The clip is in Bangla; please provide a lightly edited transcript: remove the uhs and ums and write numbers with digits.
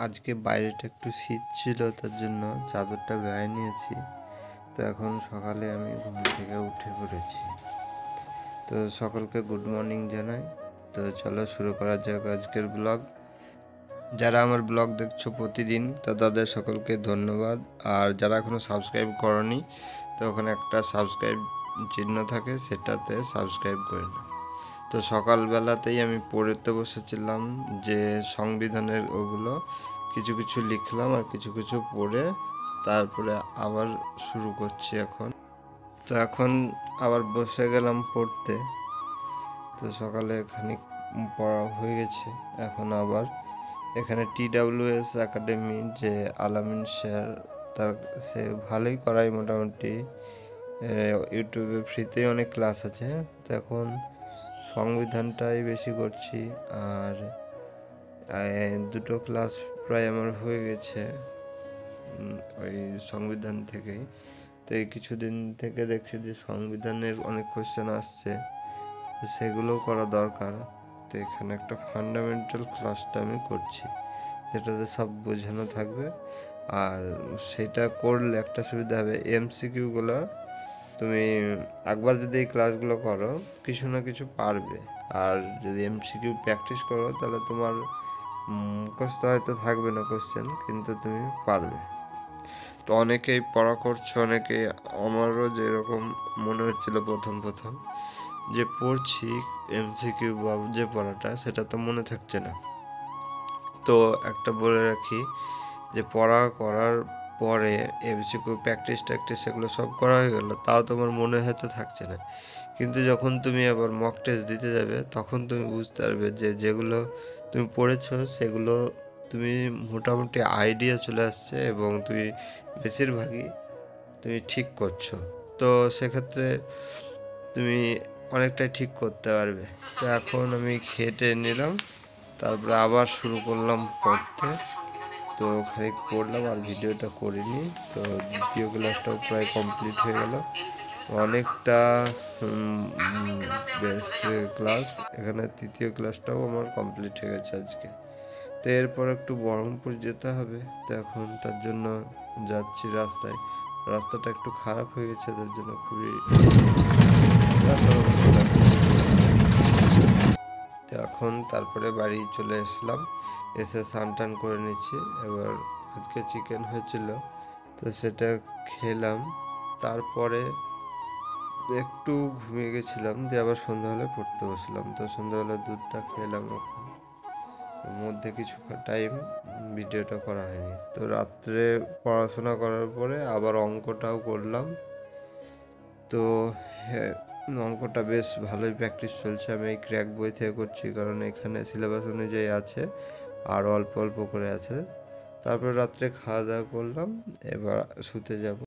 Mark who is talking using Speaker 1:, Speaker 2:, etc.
Speaker 1: আজকে বাইরেটা একটু শীত ছিল, তার জন্য চাদরটা গায়ে নিয়েছি। তো এখন সকালে আমি ঘুম থেকে উঠে পড়েছি। তো সকলকে গুড মর্নিং জানাই। তো চলো শুরু করা যাক আজকের ব্লগ। যারা আমার ব্লগ দেখছো প্রতিদিন, তো তাদের সকলকে ধন্যবাদ। আর যারা এখনও সাবস্ক্রাইব করনি, তো ওখানে একটা সাবস্ক্রাইব চিহ্ন থাকে, সেটাতে সাবস্ক্রাইব করে নাও। তো সকালবেলাতেই আমি পড়তে বসেছিলাম যে সংবিধানের ওগুলো কিছু কিছু লিখলাম আর কিছু কিছু পড়ে তারপরে আবার শুরু করছি এখন। তো এখন আবার বসে গেলাম পড়তে। তো সকালে খানিক পড়া হয়ে গেছে। এখন আবার এখানে TWS একাডেমি যে আলামিন স্যার, তার সে ভালোই করায় মোটামুটি। ইউটিউবে ফ্রিতেই অনেক ক্লাস আছে। তো এখন সংবিধানটাই বেশি করছি। আর দুটো ক্লাস প্রায় আমার হয়ে গেছে ওই সংবিধান থেকেই। তো এই কিছুদিন থেকে দেখছি যে সংবিধানের অনেক কোশ্চেন আসছে, তো সেগুলোও করা দরকার। তো এখানে একটা ফান্ডামেন্টাল ক্লাসটা আমি করছি, যেটাতে সব বোঝানো থাকবে। আর সেটা করলে একটা সুবিধা হবে, MCQগুলো তুমি একবার যদি এই ক্লাসগুলো করো কিছু না কিছু পারবে। আর যদি MCQ প্র্যাকটিস করো তাহলে তোমার মুখস্থ হয়তো থাকবে না কোশ্চেন, কিন্তু তুমি পারবে। তো অনেকেই পড়া করছো, অনেকে, আমারও যেরকম মনে হচ্ছিল প্রথম প্রথম যে পড়ছি MCQ বা যে পড়াটা সেটা তো মনে থাকছে না। তো একটা বলে রাখি যে পড়া করার পরে MCQ প্র্যাকটিস সেগুলো সব করা হয়ে গেল, তাও তোমার মনে হয়তো থাকছে না। কিন্তু যখন তুমি আবার মক টেস্ট দিতে যাবে তখন তুমি বুঝতে পারবে যে যেগুলো তুমি পড়েছো সেগুলো তুমি মোটামুটি আইডিয়া চলে আসছে এবং তুমি বেশিরভাগই তুমি ঠিক করছো। তো সেক্ষেত্রে তুমি অনেকটাই ঠিক করতে পারবে। তো এখন আমি খেটে নিলাম, তারপরে আবার শুরু করলাম পড়তে। তো খানিক পড়লাম আর ভিডিওটা করিনি। তো দ্বিতীয় ক্লাসটাও প্রায় কমপ্লিট হয়ে গেল। অনেকটা বেশ ক্লাস, এখানে তৃতীয় ক্লাসটাও আমার কমপ্লিট হয়ে গেছে আজকে। তো এরপর একটু বহরমপুর যেতে হবে। তো এখন তার জন্য যাচ্ছি রাস্তায়। রাস্তাটা একটু খারাপ হয়ে গেছে, তার জন্য খুবই তো এখন তারপরে বাড়ি চলে আসলাম, এসে স্নান টান করে নিচ্ছি। এবার আজকে চিকেন হয়েছিল, তো সেটা খেলাম। তারপরে একটু ঘুমিয়ে গেছিলাম, দিয়ে আবার সন্ধ্যাবেলা পড়তে বসলাম। তো সন্ধ্যাবেলা দুধটা খেলাম। এখন ওর মধ্যে কিছু টাইম ভিডিওটা করা হয়নি। তো রাত্রে পড়াশোনা করার পরে আবার অঙ্কটাও করলাম। তো হ্যাঁ, অঙ্কটা বেশ ভালোই প্র্যাকটিস চলছে। আমি এই ক্র্যাক বই থেকে করছি, কারণ এখানে সিলেবাস অনুযায়ী আছে আর অল্প অল্প করে আছে। তারপর রাত্রে খাওয়া দাওয়া করলাম, এবার শুতে যাব।